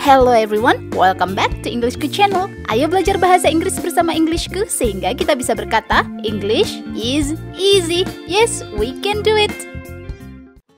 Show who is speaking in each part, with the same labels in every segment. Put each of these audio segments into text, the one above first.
Speaker 1: Hello everyone, welcome back to Englishku channel. Ayo belajar bahasa Inggris bersama Englishku sehingga kita bisa berkata English is easy. Yes, we can do it.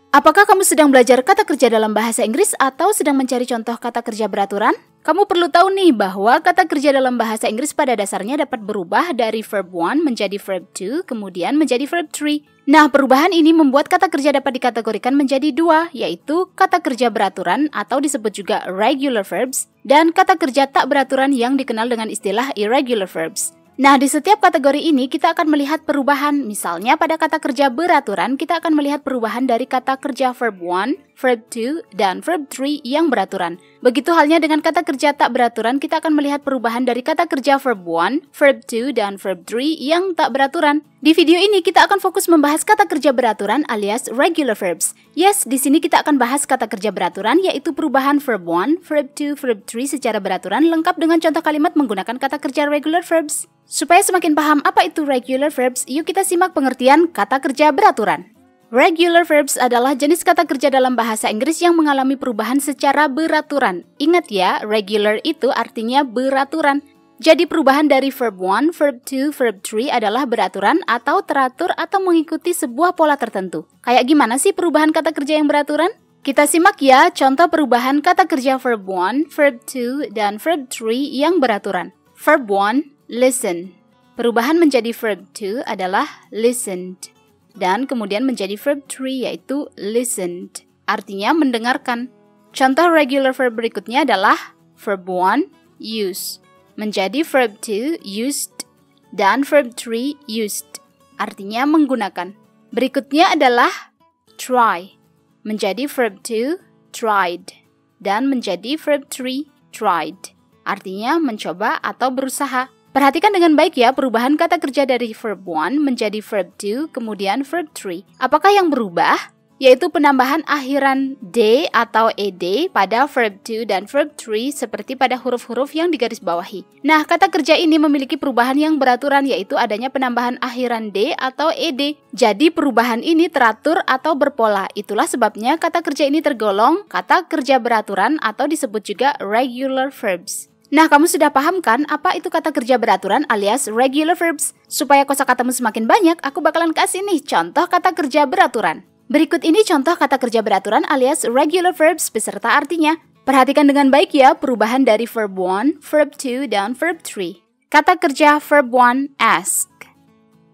Speaker 1: Apakah kamu sedang belajar kata kerja dalam bahasa Inggris atau sedang mencari contoh kata kerja beraturan? Kamu perlu tahu nih bahwa kata kerja dalam bahasa Inggris pada dasarnya dapat berubah dari verb 1 menjadi verb 2, kemudian menjadi verb 3. Nah, perubahan ini membuat kata kerja dapat dikategorikan menjadi dua, yaitu kata kerja beraturan atau disebut juga regular verbs, dan kata kerja tak beraturan yang dikenal dengan istilah irregular verbs. Nah, di setiap kategori ini kita akan melihat perubahan. Misalnya pada kata kerja beraturan, kita akan melihat perubahan dari kata kerja verb 1, verb 2, dan verb 3 yang beraturan. Begitu halnya dengan kata kerja tak beraturan, kita akan melihat perubahan dari kata kerja verb 1, verb 2, dan verb 3 yang tak beraturan. Di video ini kita akan fokus membahas kata kerja beraturan alias regular verbs. Yes, di sini kita akan bahas kata kerja beraturan yaitu perubahan verb 1, verb 2, verb 3 secara beraturan lengkap dengan contoh kalimat menggunakan kata kerja regular verbs. Supaya semakin paham apa itu regular verbs, yuk kita simak pengertian kata kerja beraturan. Regular verbs adalah jenis kata kerja dalam bahasa Inggris yang mengalami perubahan secara beraturan. Ingat ya, regular itu artinya beraturan. Jadi perubahan dari verb 1, verb 2, verb 3 adalah beraturan atau teratur atau mengikuti sebuah pola tertentu. Kayak gimana sih perubahan kata kerja yang beraturan? Kita simak ya contoh perubahan kata kerja verb 1, verb 2, dan verb 3 yang beraturan. Verb 1, listen. Perubahan menjadi verb 2 adalah listened. Dan kemudian menjadi verb 3 yaitu listened. Artinya mendengarkan. Contoh regular verb berikutnya adalah verb 1, use. Menjadi verb 2, used. Dan verb 3, used. Artinya menggunakan. Berikutnya adalah try. Menjadi verb 2, tried. Dan menjadi verb 3, tried. Artinya mencoba atau berusaha. Perhatikan dengan baik ya perubahan kata kerja dari verb 1 menjadi verb 2 kemudian verb 3. Apakah yang berubah? Yaitu penambahan akhiran d atau ed pada verb 2 dan verb 3 seperti pada huruf-huruf yang digarisbawahi. Nah, kata kerja ini memiliki perubahan yang beraturan yaitu adanya penambahan akhiran d atau ed. Jadi perubahan ini teratur atau berpola. Itulah sebabnya kata kerja ini tergolong kata kerja beraturan atau disebut juga regular verbs. Nah, kamu sudah paham kan apa itu kata kerja beraturan alias regular verbs? Supaya kosakatamu semakin banyak, aku bakalan kasih nih contoh kata kerja beraturan. Berikut ini contoh kata kerja beraturan alias regular verbs beserta artinya. Perhatikan dengan baik ya perubahan dari verb 1, verb 2, dan verb 3. Kata kerja verb 1, ask.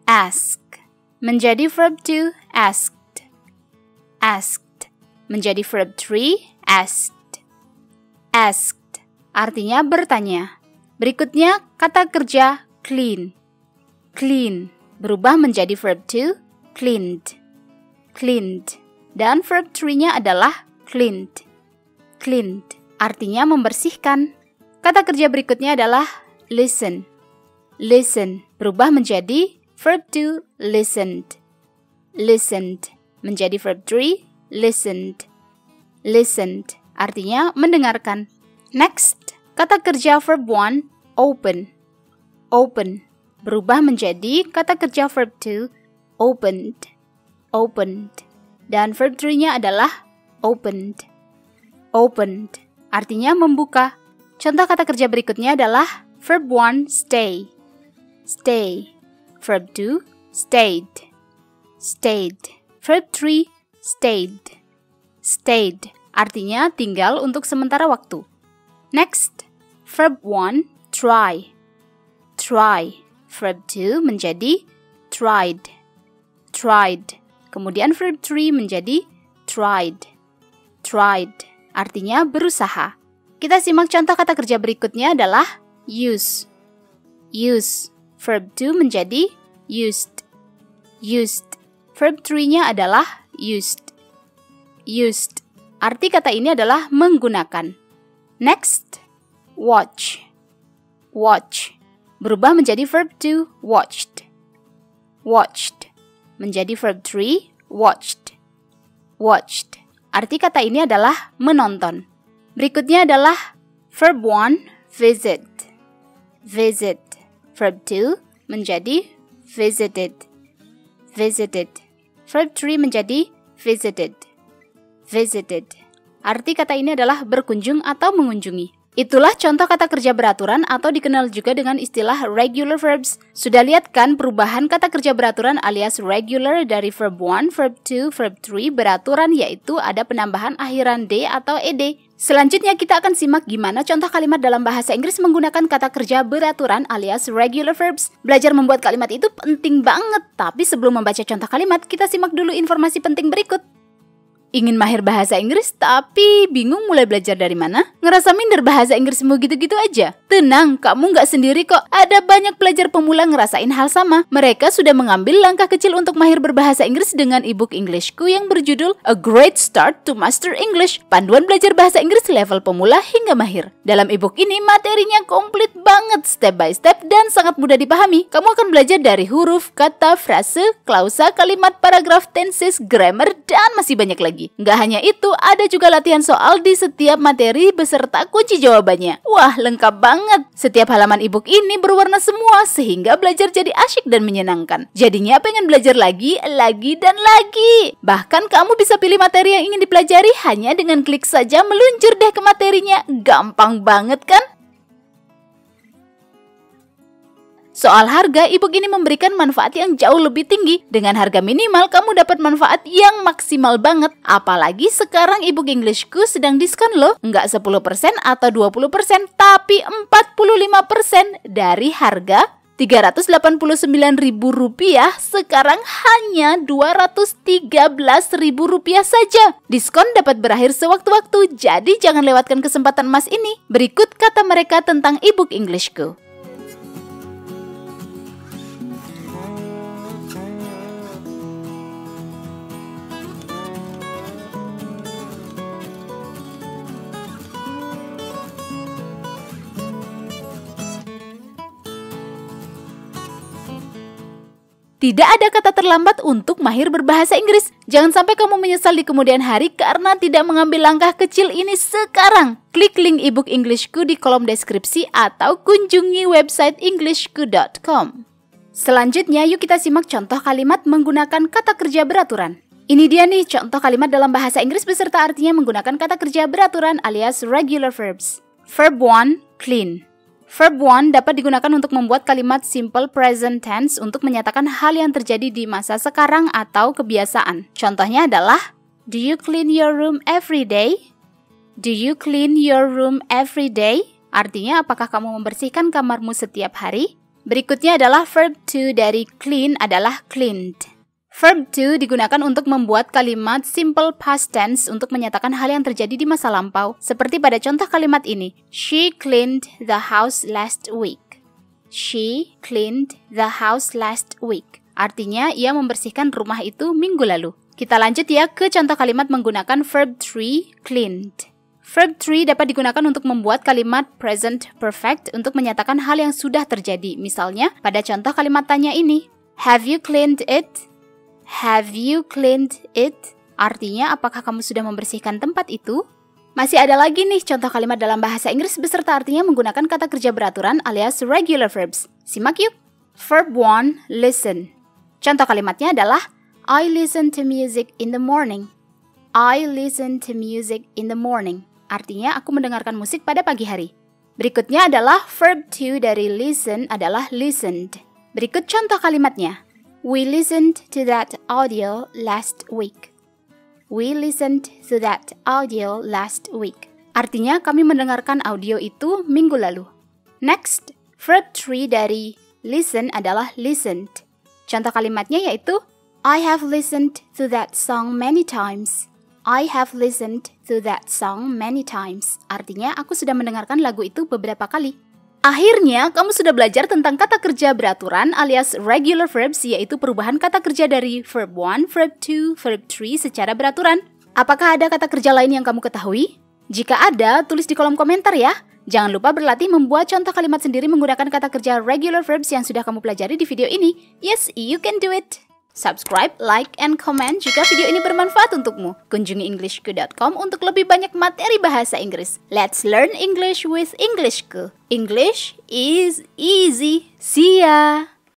Speaker 1: Ask. Menjadi verb 2, asked. Asked. Menjadi verb 3, asked. Asked. Artinya bertanya. Berikutnya kata kerja clean. Clean berubah menjadi verb 2, cleaned. Cleaned. Dan verb 3-nya adalah cleaned. Cleaned artinya membersihkan. Kata kerja berikutnya adalah listen. Listen berubah menjadi verb 2, listened. Listened menjadi verb 3, listened. Listened artinya mendengarkan. Next, kata kerja verb 1, open. Open berubah menjadi kata kerja verb 2, opened. Opened. Dan verb 3-nya adalah opened. Opened artinya membuka. Contoh kata kerja berikutnya adalah verb 1, stay. Stay. Verb 2, stayed. Stayed. Verb 3, stayed. Stayed artinya tinggal untuk sementara waktu. Next, verb 1, try. Try. Verb 2 menjadi tried. Tried. Kemudian verb 3 menjadi tried. Tried. Artinya berusaha. Kita simak contoh kata kerja berikutnya adalah use. Use. Verb 2 menjadi used. Used. Verb 3-nya adalah used. Used. Arti kata ini adalah menggunakan. Next, watch. Watch berubah menjadi verb 2, watched. Watched menjadi verb 3, watched. Watched. Arti kata ini adalah menonton. Berikutnya adalah verb 1, visit. Visit. Verb 2 menjadi visited. Visited. Verb 3 menjadi visited. Visited. Arti kata ini adalah berkunjung atau mengunjungi. Itulah contoh kata kerja beraturan atau dikenal juga dengan istilah regular verbs. Sudah lihat kan perubahan kata kerja beraturan alias regular dari verb 1, verb 2, verb 3 beraturan, yaitu ada penambahan akhiran D atau ED. Selanjutnya kita akan simak gimana contoh kalimat dalam bahasa Inggris menggunakan kata kerja beraturan alias regular verbs. Belajar membuat kalimat itu penting banget, tapi sebelum membaca contoh kalimat, kita simak dulu informasi penting berikut. Ingin mahir bahasa Inggris tapi bingung mulai belajar dari mana? Ngerasa minder bahasa Inggrismu gitu-gitu aja? Tenang, kamu nggak sendiri kok. Ada banyak pelajar pemula ngerasain hal sama. Mereka sudah mengambil langkah kecil untuk mahir berbahasa Inggris dengan ebook Englishku yang berjudul A Great Start to Master English. Panduan belajar bahasa Inggris level pemula hingga mahir. Dalam ebook ini materinya komplit banget, step by step dan sangat mudah dipahami. Kamu akan belajar dari huruf, kata, frase, klausa, kalimat, paragraf, tenses, grammar, dan masih banyak lagi. Nggak hanya itu, ada juga latihan soal di setiap materi beserta kunci jawabannya. Wah, lengkap banget. Setiap halaman ebook ini berwarna semua sehingga belajar jadi asyik dan menyenangkan. Jadinya pengen belajar lagi, dan lagi. Bahkan kamu bisa pilih materi yang ingin dipelajari hanya dengan klik saja meluncur deh ke materinya. Gampang banget kan? Soal harga, ebook ini memberikan manfaat yang jauh lebih tinggi. Dengan harga minimal, kamu dapat manfaat yang maksimal banget. Apalagi sekarang ebook Englishku sedang diskon loh. Nggak 10% atau 20%, tapi 45% dari harga Rp389.000 sekarang hanya Rp213.000 saja. Diskon dapat berakhir sewaktu-waktu, jadi jangan lewatkan kesempatan emas ini. Berikut kata mereka tentang ebook Englishku. Tidak ada kata terlambat untuk mahir berbahasa Inggris. Jangan sampai kamu menyesal di kemudian hari karena tidak mengambil langkah kecil ini sekarang. Klik link ebook Englishku di kolom deskripsi atau kunjungi website englishku.com. Selanjutnya, yuk kita simak contoh kalimat menggunakan kata kerja beraturan. Ini dia nih contoh kalimat dalam bahasa Inggris beserta artinya menggunakan kata kerja beraturan alias regular verbs. Verb 1, clean. Verb 1 dapat digunakan untuk membuat kalimat simple present tense untuk menyatakan hal yang terjadi di masa sekarang atau kebiasaan. Contohnya adalah, do you clean your room every day? Do you clean your room every day? Artinya, apakah kamu membersihkan kamarmu setiap hari? Berikutnya adalah verb 2 dari clean adalah cleaned. Verb 2 digunakan untuk membuat kalimat simple past tense untuk menyatakan hal yang terjadi di masa lampau. Seperti pada contoh kalimat ini, she cleaned the house last week. She cleaned the house last week. Artinya, ia membersihkan rumah itu minggu lalu. Kita lanjut ya ke contoh kalimat menggunakan verb 3, cleaned. Verb 3 dapat digunakan untuk membuat kalimat present perfect untuk menyatakan hal yang sudah terjadi. Misalnya, pada contoh kalimat tanya ini, have you cleaned it? Have you cleaned it? Artinya, apakah kamu sudah membersihkan tempat itu? Masih ada lagi nih contoh kalimat dalam bahasa Inggris beserta artinya menggunakan kata kerja beraturan alias regular verbs. Simak yuk. Verb 1, listen. Contoh kalimatnya adalah, I listen to music in the morning. I listen to music in the morning. Artinya, aku mendengarkan musik pada pagi hari. Berikutnya adalah verb 2 dari listen adalah listened. Berikut contoh kalimatnya. We listened to that audio last week. We listened to that audio last week. Artinya, kami mendengarkan audio itu minggu lalu. Next, verb 3 dari listen adalah listened. Contoh kalimatnya yaitu, I have listened to that song many times. I have listened to that song many times. Artinya, aku sudah mendengarkan lagu itu beberapa kali. Akhirnya, kamu sudah belajar tentang kata kerja beraturan alias regular verbs, yaitu perubahan kata kerja dari verb 1, verb 2, verb 3 secara beraturan. Apakah ada kata kerja lain yang kamu ketahui? Jika ada, tulis di kolom komentar ya. Jangan lupa berlatih membuat contoh kalimat sendiri menggunakan kata kerja regular verbs yang sudah kamu pelajari di video ini. Yes, you can do it! Subscribe, like, and comment jika video ini bermanfaat untukmu. Kunjungi englishku.com untuk lebih banyak materi bahasa Inggris. Let's learn English with Englishku. English is easy. See ya!